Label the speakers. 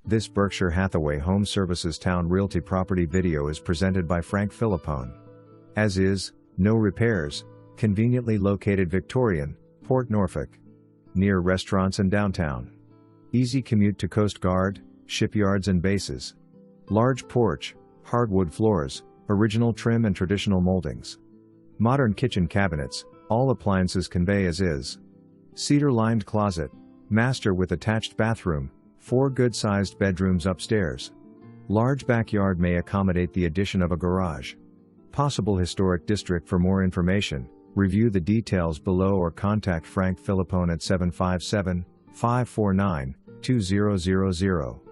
Speaker 1: This Berkshire Hathaway HomeServices Towne Realty property video is presented by Filippone. As is, no repairs, conveniently located Victorian, Port Norfolk. Near restaurants and downtown. Easy commute to Coast Guard, shipyards and bases. Large porch, hardwood floors, original trim and traditional moldings. Modern kitchen cabinets, all appliances convey as is. Cedar-lined closet, master with attached bathroom, 4 good-sized bedrooms upstairs. Large backyard may accommodate the addition of a garage. Possible historic district. For more information, review the details below or contact Filippone at 757-549-2000.